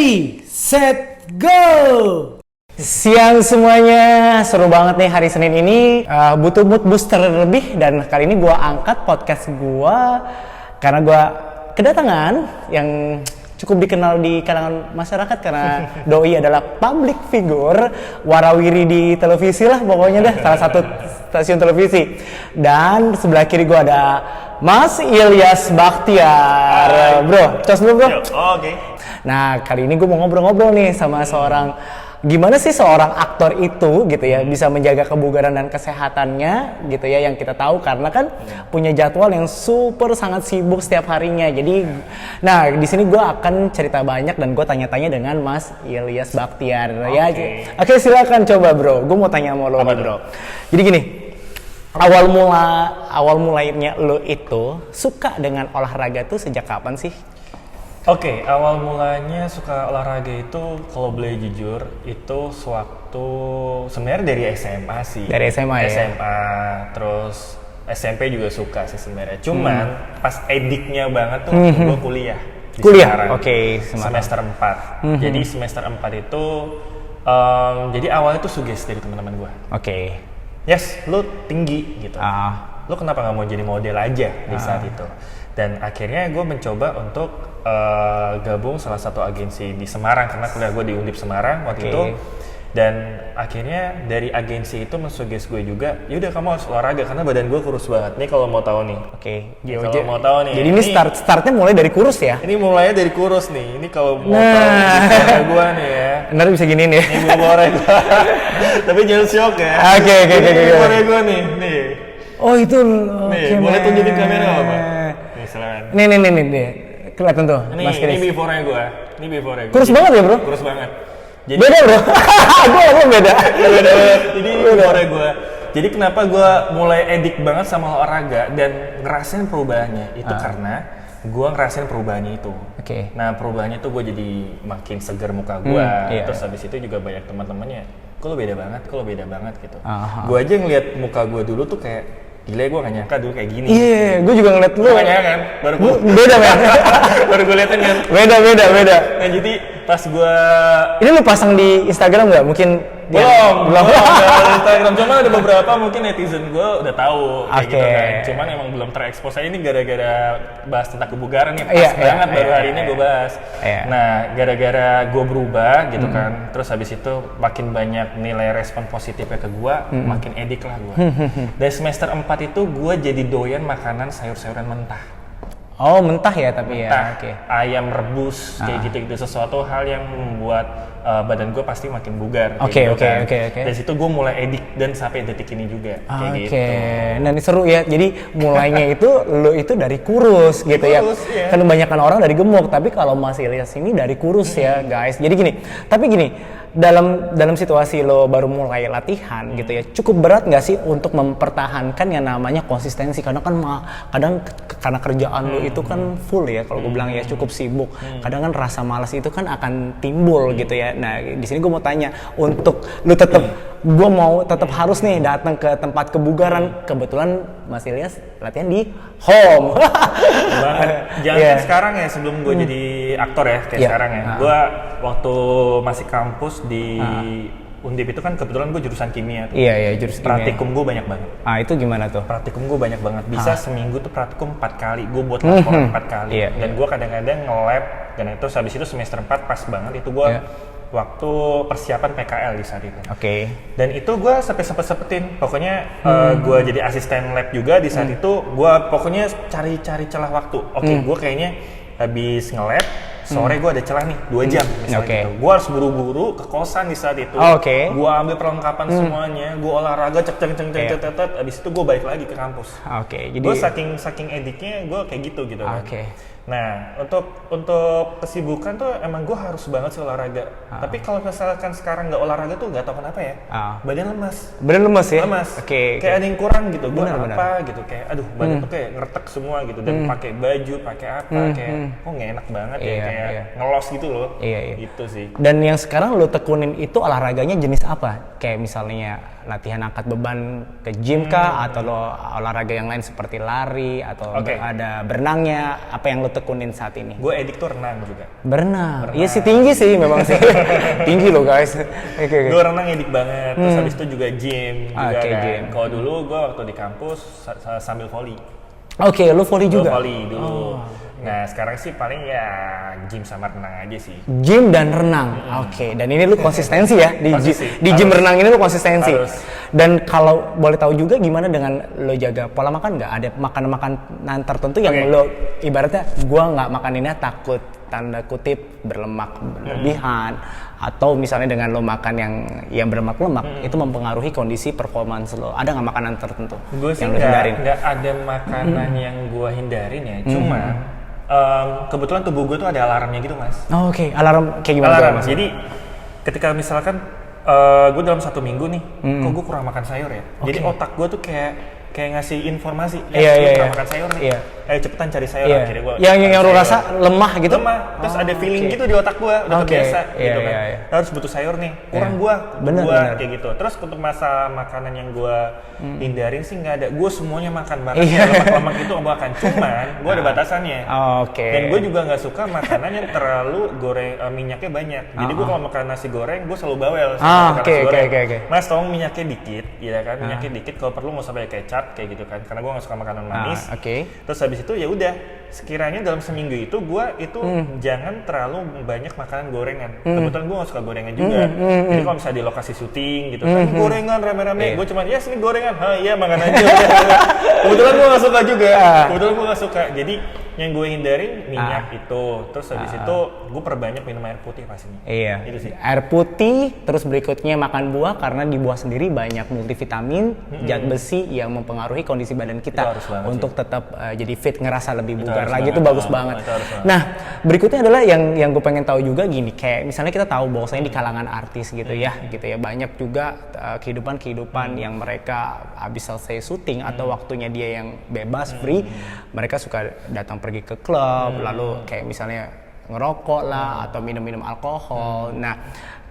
Ready, set, go! Siang semuanya, seru banget nih hari Senin ini. Butuh mood booster lebih, dan kali ini gue angkat podcast gue karena gue kedatangan yang cukup dikenal di kalangan masyarakat karena Doi adalah public figure, warawiri di televisi lah pokoknya dah, salah satu stasiun televisi. Dan sebelah kiri gue ada Mas Ilyas Bakhtiar. Bro, cos dulu bro. Oke. Nah, kali ini gue mau ngobrol-ngobrol nih sama gimana sih seorang aktor itu gitu ya bisa menjaga kebugaran dan kesehatannya gitu ya, yang kita tahu karena kan punya jadwal yang super sangat sibuk setiap harinya. Jadi nah di sini gue akan cerita banyak dan gue tanya-tanya dengan Mas Ilyas Bakhtiar. Oke, silakan coba bro, gue mau tanya sama lo nih bro. Jadi gini, awal mulainya lo itu suka dengan olahraga tuh sejak kapan sih? Oke, awal mulanya suka olahraga itu kalau boleh jujur itu sewaktu sebenarnya dari SMA sih. Dari SMA ya? SMA, terus SMP juga suka sih sebenarnya. Cuman pas ediknya banget tuh gue kuliah. Kuliah? Oke, semester 4. Jadi semester 4 itu, jadi awalnya tuh sugesti dari teman-teman gue. Oke. Yes, lu tinggi gitu. Lu kenapa nggak mau jadi model aja di saat itu? Dan akhirnya gue mencoba untuk gabung salah satu agensi di Semarang karena kuliah gue di Undip Semarang waktu itu. Dan akhirnya dari agensi itu mensuggest gue juga, yaudah kamu harus olahraga karena badan gue kurus banget. Nih kalau mau tahu nih. Kalau mau tahu nih. Jadi ini startnya mulai dari kurus ya? Ini mulainya dari kurus nih. Ini kalau mau tahu cara gue nih ya. Ntar bisa giniin ya? Ini bore gue. Tapi jangan shock ya. Oke. Ini bore gue nih. Oh itu. Nih, boleh tunjukin kamera apa? Nih silakan. Nih. Kelihatan tuh, Mas Chris. Ini before-nya gue. Kurus banget ya bro? Kurus banget. Jadi, beda bro? Gue beda. Jadi ini before-nya gue. Jadi kenapa gue mulai edik banget sama olahraga dan ngerasain perubahannya itu karena gue ngerasain perubahannya itu. Nah perubahannya itu gue jadi makin segar muka gue. Terus habis itu juga banyak teman-temannya, kok lo beda banget gitu. Gue aja ngeliat muka gue dulu tuh kayak gila, gue gak nyangka dulu kayak gini. Iya, gue juga ngeliat lu. Gak nyangka kan? Beda men. Baru gue liatin kan? Beda. Nah jadi pas gue... Ini lu pasang di Instagram gak? Mungkin... Belum Instagram, cuma ada beberapa mungkin netizen gue udah tahu kayak gitu kan. Cuman emang belum terekspos aja ini gara-gara bahas tentang kebugaran nih. Pas banget baru hari ini gue bahas. Nah gara-gara gue berubah gitu kan, terus habis itu makin banyak nilai respon positifnya ke gue, makin edik lah gue. Dari semester 4 itu gue jadi doyan makanan sayur-sayuran mentah. Oh mentah ya tapi mentah, ya. Ayam rebus kayak gitu-gitu, sesuatu hal yang membuat badan gue pasti makin bugar. Oke. Dari situ gue mulai edik dan sampai detik ini juga kayak gitu. Nah ini seru ya. Jadi mulainya itu lo itu dari kurus gitu ya. Iya. Kan kebanyakan orang dari gemuk, tapi kalau Mas Ilyas ini dari kurus ya guys. Jadi gini. Dalam situasi lo baru mulai latihan gitu ya, cukup berat nggak sih untuk mempertahankan yang namanya konsistensi? Karena kan kadang karena kerjaan lo itu kan full ya, kalau gue bilang ya cukup sibuk. Kadang kan rasa malas itu kan akan timbul gitu ya. Nah di sini gue mau tanya, untuk lo gue mau tetap harus nih datang ke tempat kebugaran. Kebetulan Mas Ilyas latihan di home. Jangan sekarang ya, sebelum gue jadi aktor ya kayak sekarang ya. Gue waktu masih kampus di Undip itu kan kebetulan gue jurusan kimia tuh. Iya, jurusan kimia. Praktikum gue banyak banget. Itu gimana tuh? Praktikum gue banyak banget. Bisa seminggu tuh praktikum 4 kali. Gue buat laporan 4 kali. Dan gue kadang-kadang nge-lab. Dan itu habis itu semester 4 pas banget itu gue waktu persiapan PKL di saat itu. Dan itu gue sampai sempetin. Pokoknya gue jadi asisten lab juga di saat itu. Gue pokoknya cari celah waktu. Gue kayaknya habis nge-lab, sore gue ada celah nih 2 jam misalnya gitu. Gue harus buru-buru ke kosan di saat itu. Gue ambil perlengkapan semuanya, gue olahraga cek abis itu gue balik lagi ke kampus. Jadi gue saking ediknya gue kayak gitu kan. Nah untuk kesibukan tuh emang gue harus banget sih olahraga. Tapi kalau misalkan sekarang nggak olahraga tuh nggak tahu kenapa ya, badan lemas. Ya? Kayak ada yang kurang gitu. Gue apa gitu, kayak aduh badan tuh kayak ngeretek semua gitu. Dan pakai baju, pakai apa, kayak kok nggak enak banget ya, kayak ngelos gitu loh. Gitu sih. Dan yang sekarang lo tekunin itu olahraganya jenis apa? Kayak misalnya latihan angkat beban ke gym kah, atau lo olahraga yang lain seperti lari atau ada berenangnya, apa yang lo tekunin saat ini? Gue edik tuh renang juga. Berenang. Iya sih, tinggi sih memang sih. Tinggi loh guys. Okay. Gue renang edik banget. Terus habis itu juga gym juga kan. Gym. Kalau dulu gue waktu di kampus sambil volley. Oke, lu volley juga? Gue volley dulu. Nah sekarang sih paling ya gym sama renang aja sih. Gym dan renang, oke. Dan ini lu konsistensi ya di gym renang ini lu konsistensi. Harus. Dan kalau boleh tahu juga gimana dengan lo jaga pola makan nggak? Ada makanan tertentu yang lo ibaratnya gua nggak makan ini takut tanda kutip berlemak berlebihan atau misalnya dengan lo makan yang berlemak-lemak itu mempengaruhi kondisi performance lo. Ada nggak makanan tertentu Gue sih yang lo hindarin? nggak ada makanan yang gue hindarin ya. Cuma kebetulan tubuh gue tuh ada alarmnya gitu mas. Oh, oke. Alarm kayak gimana? Alarm. Jadi ketika misalkan gue dalam 1 minggu nih, kok gue kurang makan sayur ya. Jadi otak gue tuh kayak ngasih informasi, kurang makan sayur nih. Ayo cepetan cari sayur. Akhirnya gue yang lu rasa lemah gitu? Lemah. Terus ada feeling gitu di otak gue, udah terbiasa gitu kan. Harus butuh sayur nih, kurang bener. Kayak gitu. Terus untuk masa makanan yang gue hindarin sih nggak ada. Gue semuanya makan banget. Lemak-lemak itu gue makan. Cuman gue ada batasannya. Dan gue juga nggak suka makanan yang terlalu goreng minyaknya banyak. Jadi gue kalau makan nasi goreng, gue selalu bawel. Oke. Mas tolong minyaknya dikit, ya kan? Minyaknya dikit. Kalau perlu nggak usah pakai kecap kayak gitu kan. Karena gue nggak suka makanan manis. Terus habis itu ya udah, sekiranya dalam seminggu itu gue jangan terlalu banyak makanan gorengan. Kebetulan gue nggak suka gorengan juga. Jadi kalau misalnya di lokasi syuting gitu kan, gorengan rame-rame, gue cuma sini gorengan, iya makan aja. Kebetulan gue nggak suka juga. Jadi yang gue hindarin minyak itu. Terus habis itu gue perbanyak minum air putih pastinya. Iya. Itu sih. Air putih, terus berikutnya makan buah karena di buah sendiri banyak multivitamin, zat besi yang mempengaruhi kondisi badan kita untuk tetap jadi fit, ngerasa lebih bugar lagi. Itu bagus banget. Nah, berikutnya adalah yang gue pengen tahu juga gini, kayak misalnya kita tahu bahwasanya di kalangan artis gitu ya banyak juga kehidupan yang mereka habis selesai syuting atau waktunya dia yang bebas free, mereka suka datang pergi ke klub, lalu kayak misalnya ngerokok lah atau minum-minum alkohol. Nah,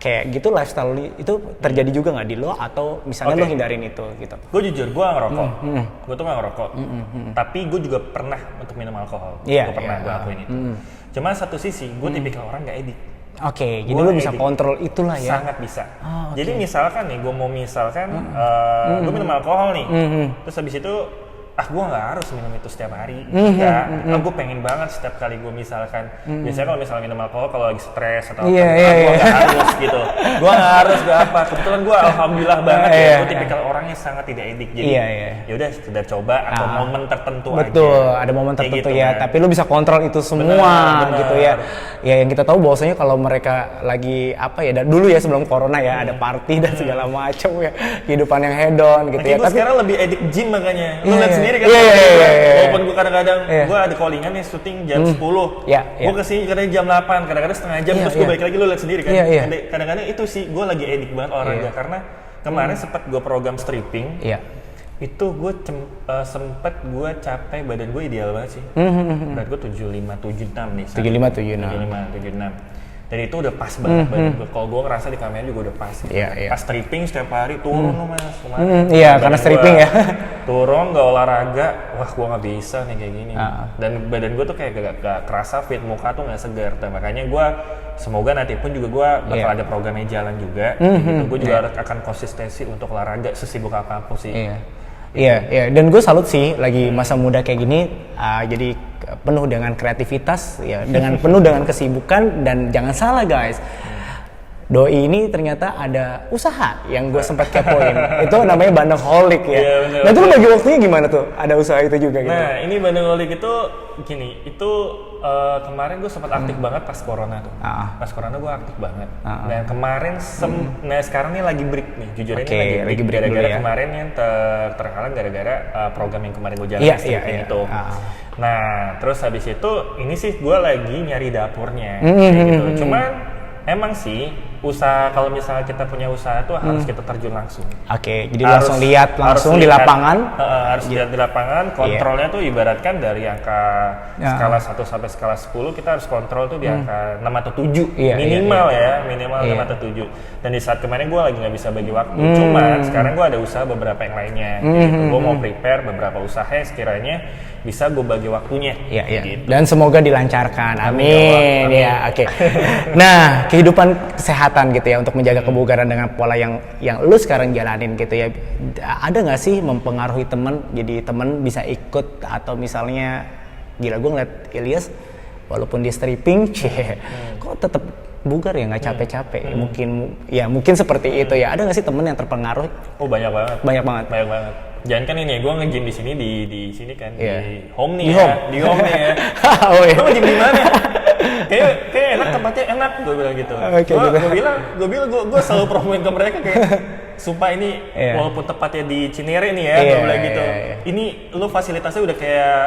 kayak gitu lifestyle itu terjadi juga nggak di lo atau misalnya lo hindarin itu gitu? Gue jujur, gue nggak ngerokok. Gue tuh nggak ngerokok. Tapi gue juga pernah untuk minum alkohol. Gue pernah, gue akuin itu. Cuma satu sisi, gue tipikal orang nggak edik. Jadi lo bisa kontrol itulah ya? Sangat bisa. Jadi misalkan nih, gue mau gue minum alkohol nih. Terus habis itu gue nggak harus minum itu setiap hari. Gue pengen banget setiap kali gue misalkan biasanya kalau misalnya minum alkohol kalau lagi stres atau gue nggak harus gitu. Gue nggak harus kebetulan gue alhamdulillah banget gue tipikal orangnya sangat tidak edik. Jadi ya udah sekedar coba atau momen tertentu aja. Betul, ada momen tertentu gitu, ya. Tapi lu bisa kontrol itu semua gitu ya. Ya yang kita tahu bahwasanya kalau mereka lagi dulu ya sebelum corona ya ada party dan segala macam ya, kehidupan yang hedon gitu ya. Tapi sekarang lebih edik gym makanya. Lu lihat sendiri kan. Walaupun gue kadang-kadang gue ada callingan nih syuting jam 10. Gue kesini kadang jam 8, kadang-kadang setengah jam terus gue balik lagi, lu lihat sendiri kan. Kadang-kadang itu sih gue lagi edik banget olahraga karena kemarin sempat gue program stripping. Itu gue sempet gue capek, badan gue ideal banget sih. Berat gue 75-76 nih. 75-76. Dan itu udah pas banget badan gue. Kalau gue ngerasa di kamera juga udah pas. Pas stripping setiap hari turun loh mas. Karena stripping ya. Turun gak olahraga, wah gue gak bisa nih kayak gini. Dan badan gue tuh kayak gak kerasa fit, muka tuh gak segar. Dan makanya gue semoga nanti pun juga gue bakal ada programnya jalan juga. Gitu. Gue juga akan konsistensi untuk olahraga sesibuk apapun sih. Iya, dan gue salut sih lagi masa muda kayak gini, jadi penuh dengan kreativitas, ya, penuh dengan kesibukan, dan jangan salah guys, Doi ini ternyata ada usaha yang gue sempat kepoin, itu namanya Bandengholik ya. Nah itu lo bagi waktunya gimana tuh? Ada usaha itu juga gitu? Nah ini Bandengholik itu gini, itu kemarin gue sempat aktif banget pas corona tuh. Pas corona gue aktif banget. Dan kemarin nah sekarang nih lagi break nih, jujur ini lagi break gara-gara kemarin yang terhalang gara-gara program yang kemarin gue jalanin itu. Nah terus habis itu ini sih gue lagi nyari dapurnya, kayak gitu. Cuman emang sih usaha, kalau misalnya kita punya usaha tuh harus kita terjun langsung. Oke, jadi langsung lihat langsung di lapangan. Harus lihat di lapangan, kontrolnya tuh ibaratkan dari angka skala 1 sampai skala 10 kita harus kontrol tuh di angka 6 atau 7 minimal ya, minimal 6 atau 7. Dan di saat kemarin gue lagi nggak bisa bagi waktu, cuman sekarang gue ada usaha beberapa yang lainnya. Gitu. Gue mau prepare beberapa usaha yang sekiranya bisa gue bagi waktunya. Gitu. Dan semoga dilancarkan. Amin. Ya, oke. Nah, kehidupan kesehatan gitu ya untuk menjaga kebugaran dengan pola yang lu sekarang jalanin gitu ya. Ada nggak sih mempengaruhi temen, jadi temen bisa ikut atau misalnya gila gue ngeliat Ilyas walaupun dia stripping, kok tetap bugar ya, nggak capek-capek. Mungkin seperti itu ya. Ada nggak sih temen yang terpengaruh? Oh, banyak banget. Banyak banget. Jangan kan ini, gue nge-gym di sini di sini kan di home nih di ya, home. di home nih ya. Oh iya. Lo nge-gym di mana? Kayak enak, tempatnya enak, gue bilang gitu. Gue selalu promoin ke mereka kayak, sumpah ini walaupun tepatnya di Cinere nih ya, gue bilang gitu. Ini lo fasilitasnya udah kayak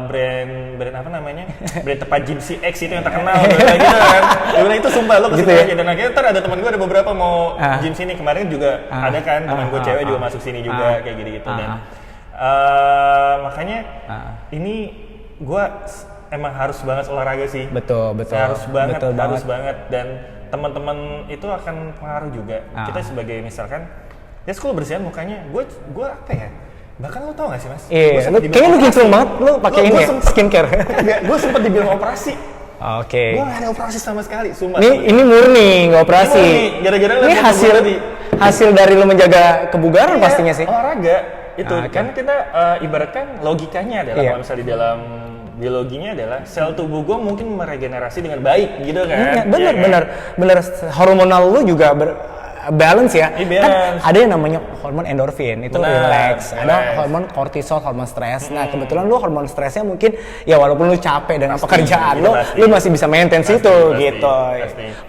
brand apa namanya? Brand tempat gym CX itu yang terkenal, gue bilang gitu kan. Gue bilang itu sumpah lo kesini aja. Dan akhirnya ntar ada teman gue ada beberapa mau gym sini, kemarin juga ada kan teman gue cewek juga masuk sini juga kayak gitu dan makanya ini gue emang harus banget olahraga sih. Betul. Harus banget dan teman-teman itu akan pengaruh juga. Kita sebagai misalkan ya sekolah bersihan mukanya, gue apa ya? Bahkan lo tau gak sih mas? Iya, kayaknya lu kinclong banget, lu pakai ini ya, skincare. Gue sempet dibilang operasi. Oke. Gue gak ada operasi sama sekali, sumpah. Ini murni, nggak operasi. Gara-gara ini hasil dari lu menjaga kebugaran pastinya sih. Olahraga itu kan kita ibaratkan logikanya adalah kalau misalnya di dalam biologinya adalah sel tubuh gue mungkin meregenerasi dengan baik gitu kan. Bener. Hormonal lu juga balance ya. Kan ada yang namanya hormon endorfin, itu relax. Ada hormon kortisol, hormon stres. Nah, kebetulan lu hormon stresnya mungkin ya walaupun lu capek dengan pekerjaan lu masih bisa maintain itu gitu.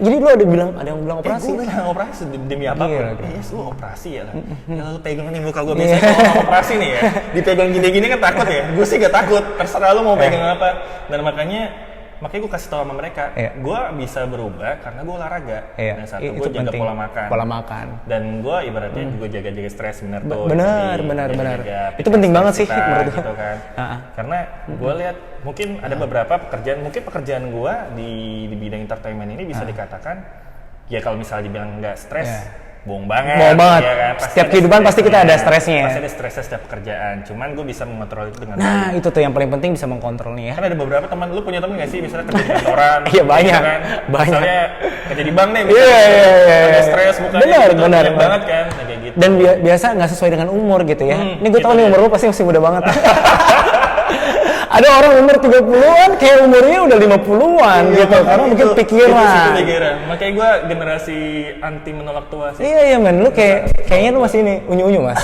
Jadi lu ada yang bilang operasi. Gue bilang operasi demi apa pun. Yes, lu operasi ya lah. Lu pegang nih muka gue biasanya kalau operasi nih ya. Dipegang gini-gini kan takut ya. Gue sih gak takut. Terserah lu mau pegang apa. Dan makanya gue kasih tahu sama mereka, gue bisa berubah karena gue olahraga. Dan satu, gue jaga pola makan. Dan gue ibaratnya juga jaga stres bener. Itu penting banget sih menurut gue. Gitu kan. Karena gue lihat mungkin ada beberapa pekerjaan gue di bidang entertainment ini bisa dikatakan ya kalau misalnya dibilang nggak stres. Bohong banget. Ya kan? Setiap kehidupan pasti kita ada stresnya. Pasti ada stresnya setiap pekerjaan. Cuman gue bisa mengontrol itu dengan baik. Itu tuh yang paling penting, bisa mengkontrolnya ya. Kan ada beberapa teman, lu punya teman nggak sih misalnya kerja di kantoran? Iya banyak. Kan? Banyak. Misalnya kerja di bank nih, misalnya ada stres mukanya. Benar. Banget kan, nah, kayak gitu. Dan biasa nggak sesuai dengan umur gitu ya. Ini gue tahu nih umur lu pasti masih muda banget. Ada orang umur 30-an kayak umurnya udah 50-an gitu, karena mungkin pikiran. Makanya gue generasi anti menolak tua sih. Iya men, lu kayaknya lu masih ini unyu-unyu mas.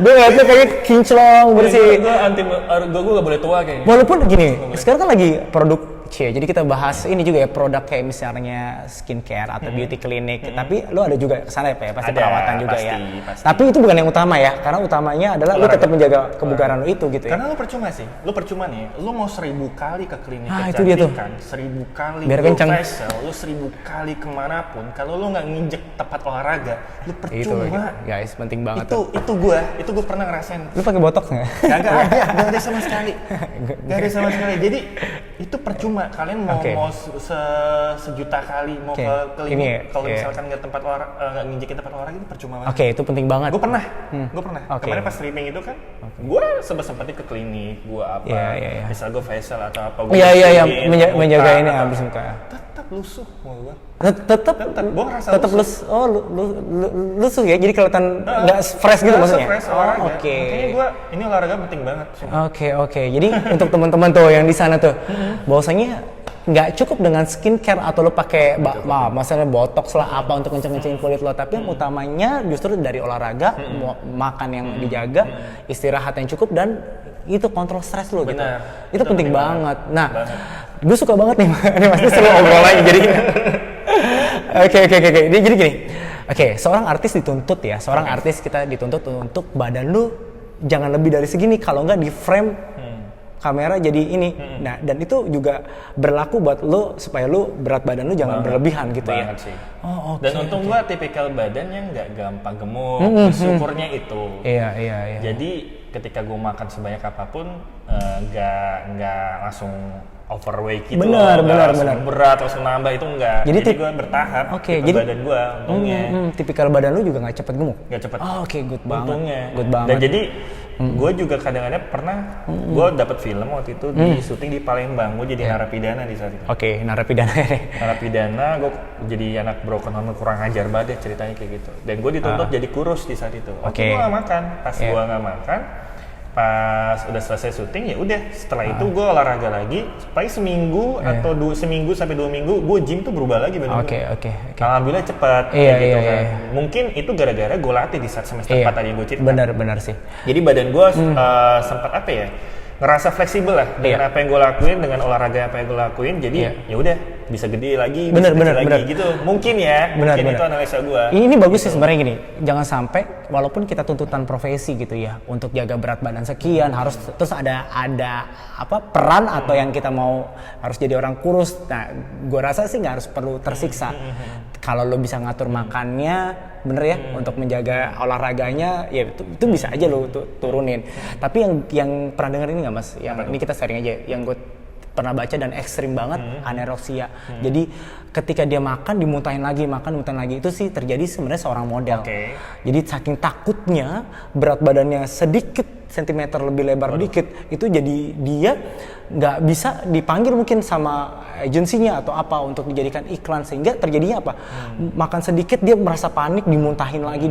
Gue ngeliat lu kayak kinclong bersih. Gue anti, gue gak boleh tua kayaknya. Walaupun gini, sekarang kan lagi produk jadi kita bahas ini juga ya, produk kayak misalnya skincare atau beauty clinic, tapi lu ada juga kesana ya Pak ya, pasti perawatan juga ya. Tapi itu bukan yang utama ya, karena utamanya adalah lu tetap menjaga kebugaran lu itu gitu ya. Karena lu percuma nih, lu mau 1000 kali ke klinik kecantikan, 1000 kali biar ke facial, lu 1000 kali kemanapun, kalau lu nggak nginjek tempat olahraga, lu percuma. Itu guys, penting banget. Itu gue pernah ngerasain. Lu pakai botox nggak? Gak ada sama sekali. Jadi itu percuma. Kalian mau sejuta kali mau ke klinik, kalau misalkan nggak tempat nggak nginjekin tempat olahraga itu percuma banget. Itu penting banget. Gue pernah. Kemarin pas streaming itu kan, gue sempet ke klinik, gue misal gue facial atau apa. Menjaga ini habis muka. Tetap lusuh mau gue. Tetap gue ngerasa lusuh. Lusuh ya, jadi kelihatan nggak fresh gitu maksudnya. Makanya gue ini olahraga penting banget. Oke. Jadi untuk teman-teman tuh yang di sana tuh, bahwasanya nggak cukup dengan skincare atau lo pakai misalnya botox lah apa untuk kenceng-kencengin kulit lo, tapi yang utamanya justru dari olahraga, makan yang dijaga, istirahat yang cukup, dan itu kontrol stres lo gitu. Itu penting banget. Nah, gue suka banget nih, ini pasti seru obrolannya jadi. Oke. Jadi gini. Seorang artis dituntut ya, artis kita dituntut untuk badan lu jangan lebih dari segini, kalau nggak di frame kamera jadi ini. Nah, dan itu juga berlaku buat lo supaya lo berat badan lo jangan berlebihan gitu ya. Sih. Oh, Dan untung gua tipikal badan yang nggak gampang gemuk. Bersyukurnya itu. Iya. Jadi ketika gua makan sebanyak apapun nggak langsung overweight gitu. Benar. Berat langsung nambah itu enggak. Jadi gua bertahap. Jadi badan gua untungnya. Tipikal badan lu juga nggak cepet gemuk. Nggak cepet. Oh, oke, good banget. Untungnya. Good banget. Dan jadi gue juga kadang-kadang pernah gue dapet film waktu itu di syuting di Palembang. Gue jadi narapidana di saat itu. Oke, narapidana. Narapidana, gue jadi anak broken home, kurang ajar banget ceritanya kayak gitu. Dan gue dituntut jadi kurus di saat itu. Gue nggak makan. Pas gue nggak makan, pas udah selesai syuting ya udah setelah itu gue olahraga lagi paling seminggu atau seminggu sampai 2 minggu gue gym tuh berubah lagi badan gue. Oke. Alhamdulillah cepat gitu kan. Mungkin itu gara-gara gue latih di saat semester 4 tadi yang gue cerita. Benar sih. Jadi badan gue sempat apa ya, ngerasa fleksibel lah dengan apa yang gue lakuin, dengan olahraga apa yang gue lakuin. Jadi ya udah bisa gede lagi, bisa kecil lagi gitu. Mungkin ya, mungkin itu analisa gue. Ini bagus sih sebenarnya gini. Jangan sampai walaupun kita tuntutan profesi gitu ya untuk jaga berat badan sekian harus terus ada apa peran atau yang kita mau harus jadi orang kurus. Nah, gue rasa sih nggak harus perlu tersiksa. Kalau lo bisa ngatur makannya, bener ya, untuk menjaga olahraganya, ya itu bisa aja lo turunin. Tapi yang pernah denger ini nggak mas? Yang ini kita sharing aja. Yang gue pernah baca dan ekstrim banget, anorexia. Jadi ketika dia makan dimuntahin lagi itu sih terjadi sebenarnya seorang model. Jadi saking takutnya berat badannya sedikit sentimeter lebih lebar dikit itu jadi dia nggak bisa dipanggil mungkin sama agensinya atau apa untuk dijadikan iklan sehingga terjadinya apa makan sedikit dia merasa panik dimuntahin lagi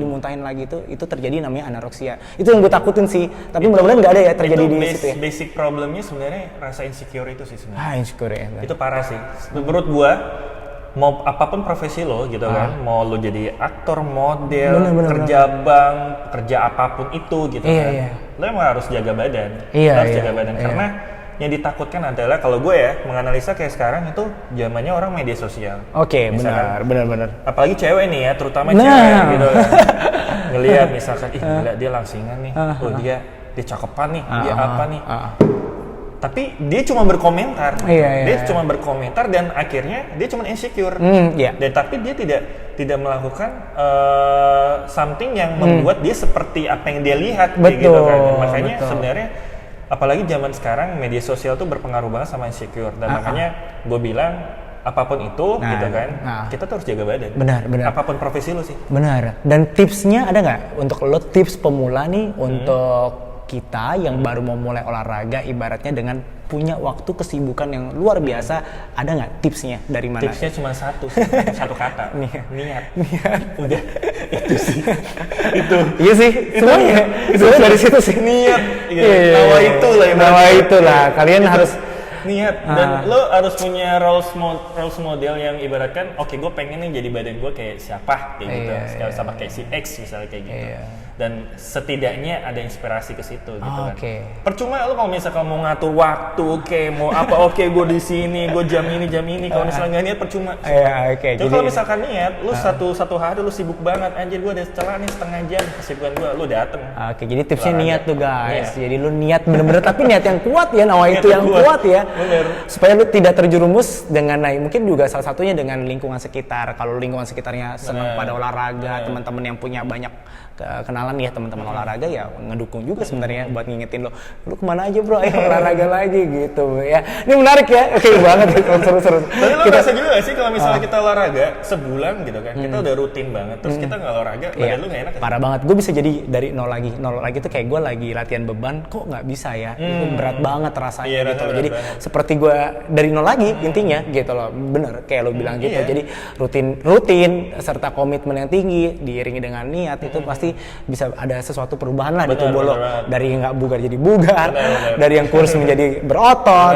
itu terjadi namanya anoreksia. Itu yang gue takutin sih, tapi mudah-mudahan nggak ada ya terjadi di situ ya. Basic problemnya sebenarnya rasa insecure itu sih sebenarnya. Insecure ya. Itu parah sih menurut gue. Mau apapun profesi lo gitu kan, mau lo jadi aktor, model, kerja bank, kerja apapun itu gitu kan, lo emang harus jaga badan, harus jaga badan karena yang ditakutkan adalah kalau gue ya menganalisa kayak sekarang itu zamannya orang media sosial. Benar. Apalagi cewek nih ya, terutama cewek gitu kan, ngelihat misalkan, gila dia langsingan nih, dia cakepan nih, dia apa nih. Tapi dia cuma berkomentar, cuma berkomentar dan akhirnya dia cuma insecure. Dan tapi dia tidak melakukan something yang membuat dia seperti apa yang dia lihat, gitu kan. Makanya sebenarnya apalagi zaman sekarang media sosial tuh berpengaruh banget sama insecure. Dan makanya gue bilang apapun itu, gitu kan, kita tuh harus jaga badan. Benar. Apapun profesi lo sih. Benar. Dan tipsnya ada nggak untuk lo tips pemula nih untuk kita yang baru mau mulai olahraga ibaratnya dengan punya waktu kesibukan yang luar biasa, ada nggak tipsnya dari mana? Tipsnya cuma satu kata, niat. Udah itu sih. Iya sih, semuanya dari situ sih. Niat. Nawa itulah. Kalian harus niat dan lo harus punya role model yang ibaratkan gue pengen nih jadi badan gue kayak siapa kayak gitu, sama kayak si X misalnya kayak gitu. Dan setidaknya ada inspirasi ke situ gitu kan. Percuma lo kalau misalkan mau ngatur waktu, mau apa, gue di sini, gue jam ini. Kalau misalnya nggak niat percuma. Jadi kalau misalkan niat, lo satu hari lo sibuk banget, anjir gue ada celah nih setengah jam kesibukan gue, lo dateng. Jadi tipsnya niat tuh guys. Jadi lo niat bener-bener tapi niat yang kuat ya, Nawa itu yang kuat ya. Supaya lo tidak terjerumus dengan mungkin juga salah satunya dengan lingkungan sekitar. Kalau lingkungan sekitarnya senang pada olahraga, teman-teman yang punya banyak kenalan ya teman-teman olahraga ya ngedukung juga sebenarnya buat ngingetin lo kemana aja bro, ayo olahraga lagi gitu ya. Ini menarik ya, oke banget seru-seru. Tapi lo rasa juga gak sih kalau misalnya kita olahraga sebulan gitu kan, kita udah rutin banget, terus kita nggak olahraga, badan lu nggak enak? Parah banget, gue bisa jadi dari nol lagi tuh kayak gue lagi latihan beban, kok nggak bisa ya, itu berat banget rasanya gitu loh. Jadi seperti gue dari nol lagi intinya gitu loh, bener kayak lo bilang gitu. Jadi rutin serta komitmen yang tinggi diiringi dengan niat itu pasti bisa ada sesuatu perubahan lah di tubuh lo. Dari nggak bugar jadi bugar, dari yang kurus menjadi berotot,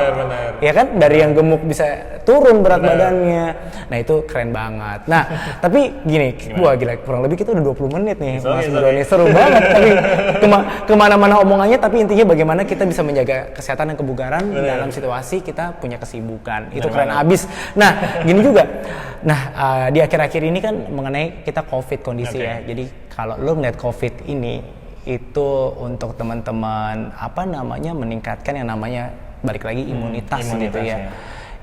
ya kan? Dari yang gemuk bisa turun berat badannya. Nah itu keren banget. Nah tapi gini, wah gila kurang lebih kita udah 20 menit nih Mas Bro, seru banget. Tapi kemana-mana omongannya, tapi intinya bagaimana kita bisa menjaga kesehatan dan kebugaran dalam situasi kita punya kesibukan. Itu keren abis. Nah gini juga. Nah di akhir-akhir ini kan mengenai kita COVID kondisi ya. Jadi kalau lo ngeliat COVID ini itu untuk teman-teman meningkatkan yang namanya balik lagi imunitas gitu ya. Ya.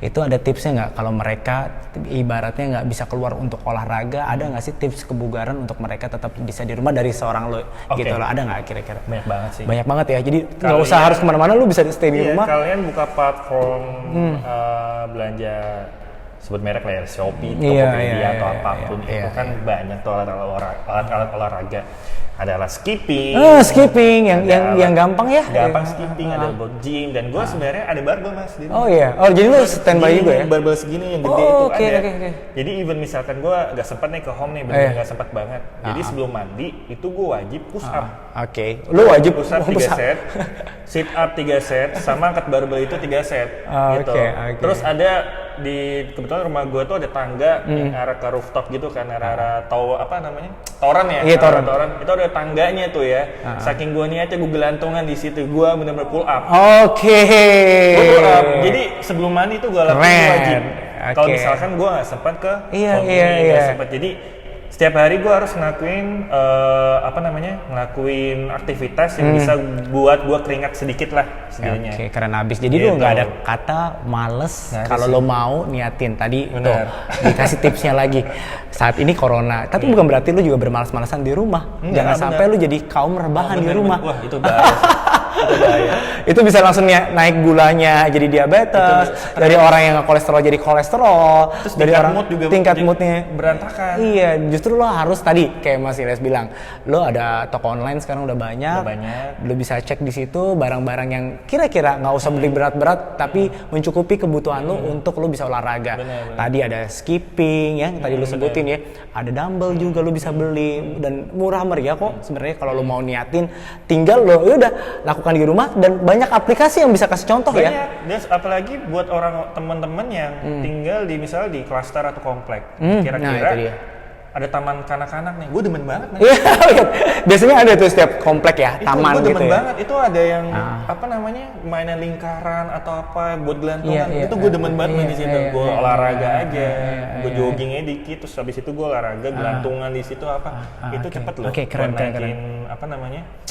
Itu ada tipsnya nggak kalau mereka ibaratnya nggak bisa keluar untuk olahraga, ada nggak sih tips kebugaran untuk mereka tetap bisa di rumah dari seorang lo gitu loh, ada nggak kira-kira? Banyak banget sih. Banyak banget ya, jadi nggak usah harus kemana-mana, lu bisa stay di rumah. Kalian buka platform belanja sebut merek lah ya, Shopee, Tokopedia atau apapun itu kan banyak tuh alat-alat olahraga. Ada alat skipping. Skipping yang gampang ya. Gampang skipping, ada buat gym, dan gue sebenarnya ada barbel Mas di rumah. Oh iya. Oh jadi lu standby juga ya? Barbel segini yang gede itu ada. Okay. Jadi even misalkan gue gak sempat nih ke home nih, bener gak sempat banget. Jadi sebelum mandi itu gue wajib push up. Oke. Lu wajib push up 3 set, sit up 3 set, sama angkat barbel itu 3 set gitu. Terus ada kebetulan rumah gue tuh ada tangga yang arah ke rooftop gitu kan, arah toran ya. Iya, toran. Itu ada tangganya tuh ya. Saking gue niatnya gue gelantungan di situ, gue benar-benar pull up. Pull up. Jadi sebelum mandi tuh gue lakuin wajib. Kalau misalkan gue nggak sempat ke nggak sempat, jadi setiap hari gue harus ngelakuin aktivitas yang bisa buat gue keringat sedikit lah setidaknya. Oke, keren abis. Jadi lu nggak ada kata males kalau lo mau niatin. Tadi tuh dikasih tipsnya lagi. Saat ini corona, tapi bukan berarti lu juga bermalas-malasan di rumah. Jangan sampai lu jadi kaum rebahan di rumah. Wah, itu bahaya sih. Itu bisa langsung naik gulanya jadi diabetes, dari orang yang kolesterol jadi kolesterol, terus dari orang mood juga tingkat moodnya berantakan. Iya, justru lo harus tadi kayak Mas Ilyas bilang, lo ada toko online sekarang udah banyak. Lo bisa cek di situ barang-barang yang kira-kira nggak usah beli berat-berat, tapi mencukupi kebutuhan lo untuk lo bisa olahraga. Bener. Tadi ada skipping ya, tadi lo sebutin ya, ada dumbbell juga lo bisa beli dan murah meriah kok sebenarnya kalau lo mau niatin, tinggal lo udah lakukan di rumah, dan banyak aplikasi yang bisa kasih contoh ya. Dan apalagi buat teman-teman yang tinggal di misalnya di klaster atau komplek, kira-kira ada taman kanak-kanak nih, gue demen banget nih. Biasanya ada tuh setiap komplek ya, taman gitu ya. Gue demen banget, itu ada yang mainan lingkaran atau apa buat gelantungan, itu gue demen banget main di situ. Gue olahraga aja, gue joggingnya dikit, terus habis itu gue olahraga gelantungan di situ itu cepet loh. Keren.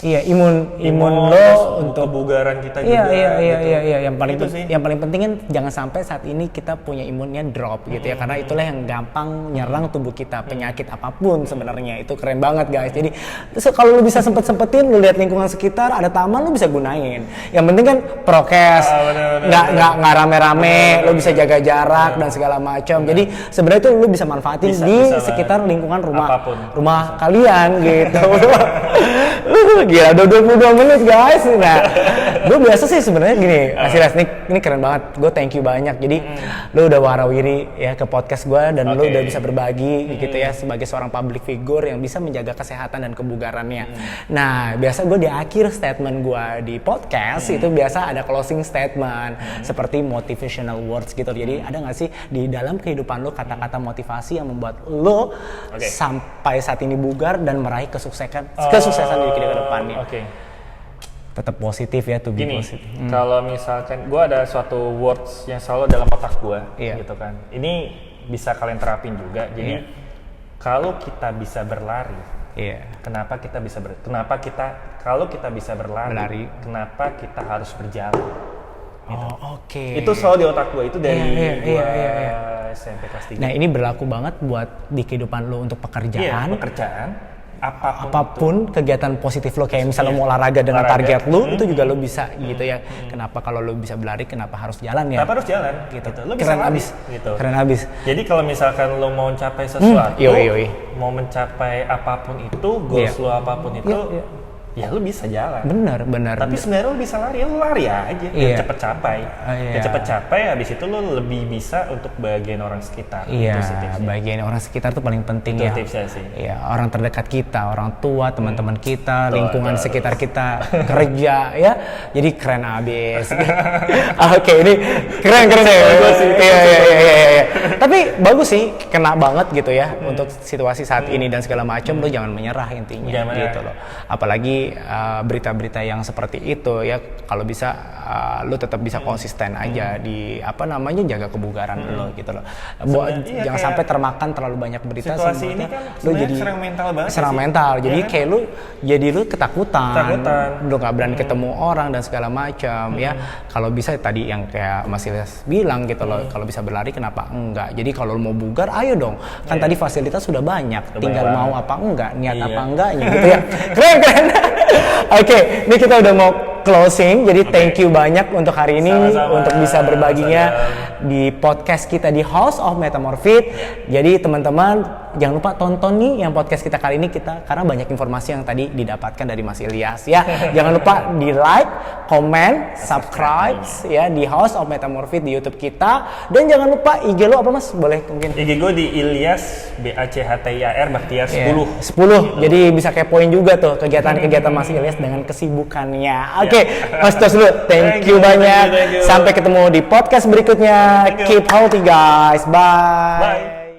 Iya, imun lo untuk kebugaran kita juga. Iya. Yang paling penting kan jangan sampai saat ini kita punya imunnya drop gitu ya, karena itulah yang gampang nyerang tubuh kita, penyakit apapun sebenarnya. Itu keren banget guys. Jadi kalau lu bisa sempetin, lu lihat lingkungan sekitar ada taman, lu bisa gunain. Yang penting kan prokes, nggak rame-rame, lu bisa jaga jarak dan segala macam. Jadi sebenarnya itu lu bisa manfaatin di sekitar lingkungan rumah kalian gitu. Gila, udah 22 menit guys. Nah, gue biasa sih sebenarnya gini, Asilas, ini keren banget. Gue thank you banyak. Jadi lu udah warawiri ya ke podcast gue, dan lu udah bisa berbagi gitu ya sebagai seorang public figure yang bisa menjaga kesehatan dan kebugarannya. Nah, biasa gue di akhir statement gue di podcast itu biasa ada closing statement seperti motivational words gitu. Jadi ada nggak sih di dalam kehidupan lu kata-kata motivasi yang membuat lu sampai saat ini bugar dan meraih kesuksesan di kedepannya? Tetap positif ya, to be positif. Kalau misalkan gue ada suatu words yang selalu dalam otak gue gitu kan, ini bisa kalian terapin juga. Jadi kalau kita bisa berlari, kenapa kita bisa berlari, kenapa kita harus berjalan? Gitu. Itu selalu di otak gue, itu dari SMP kelas 3. Nah, ini berlaku banget buat di kehidupan lo untuk pekerjaan. Apapun kegiatan positif lo, kayak misalnya mau olahraga dengan target lo, itu juga lo bisa gitu ya. Kenapa kalau lo bisa berlari, kenapa harus jalan ya? Kenapa harus jalan? Gitu. Lo bisa Keren abis. Jadi kalau misalkan lo mau mencapai sesuatu, mau mencapai apapun itu, goals lo apapun itu, ya lu bisa jalan. Benar. Tapi sebenarnya lu bisa lari, lu lari aja, biar cepet capai. Biar cepet capai, habis itu lu lebih bisa untuk bagian orang sekitar. Iya, bagian orang sekitar tuh paling penting itu ya. Tipsnya sih. Iya, orang terdekat kita, orang tua, teman-teman kita, lingkungan sekitar kita, kerja ya. Jadi keren abis. Oke, ini keren deh. Iya. Tapi bagus sih, kena banget gitu ya untuk situasi saat ini dan segala macam. Lu jangan menyerah intinya gitu loh. Apalagi dari berita-berita yang seperti itu ya, kalau bisa lu tetap bisa konsisten aja di jaga kebugaran lo gitu loh. Jangan sampai termakan terlalu banyak berita. Situasi ini kan lu jadi serang mental banget. Serang mental. Jadi kayak lu ketakutan. Lu nggak berani ketemu orang dan segala macam ya. Kalau bisa tadi yang kayak Mas Ilyas bilang gitu loh, kalau bisa berlari kenapa enggak. Jadi kalau lu mau bugar ayo dong. Kan tadi fasilitas sudah banyak. Tinggal mau apa enggak, niat apa enggaknya gitu ya. Keren. Oke, ini kita udah mau closing. Jadi thank you banyak untuk hari ini. Sama-sama. Untuk bisa berbaginya di podcast kita di House of Metamorphic. Jadi teman-teman jangan lupa tonton nih yang podcast kita kali ini karena banyak informasi yang tadi didapatkan dari Mas Ilyas ya. Jangan lupa di like, comment, subscribe ya di House of Metamorphic di YouTube kita, dan jangan lupa IG lo apa Mas? Boleh mungkin. IG gue di Ilyas BACHTIAR Bakhtiar 10. 10. Jadi bisa kepoin juga tuh kegiatan-kegiatan Mas Ilyas dengan kesibukannya. Oke, Mas tos dulu. Thank you banyak. Sampai ketemu di podcast berikutnya. Keep healthy guys. Bye.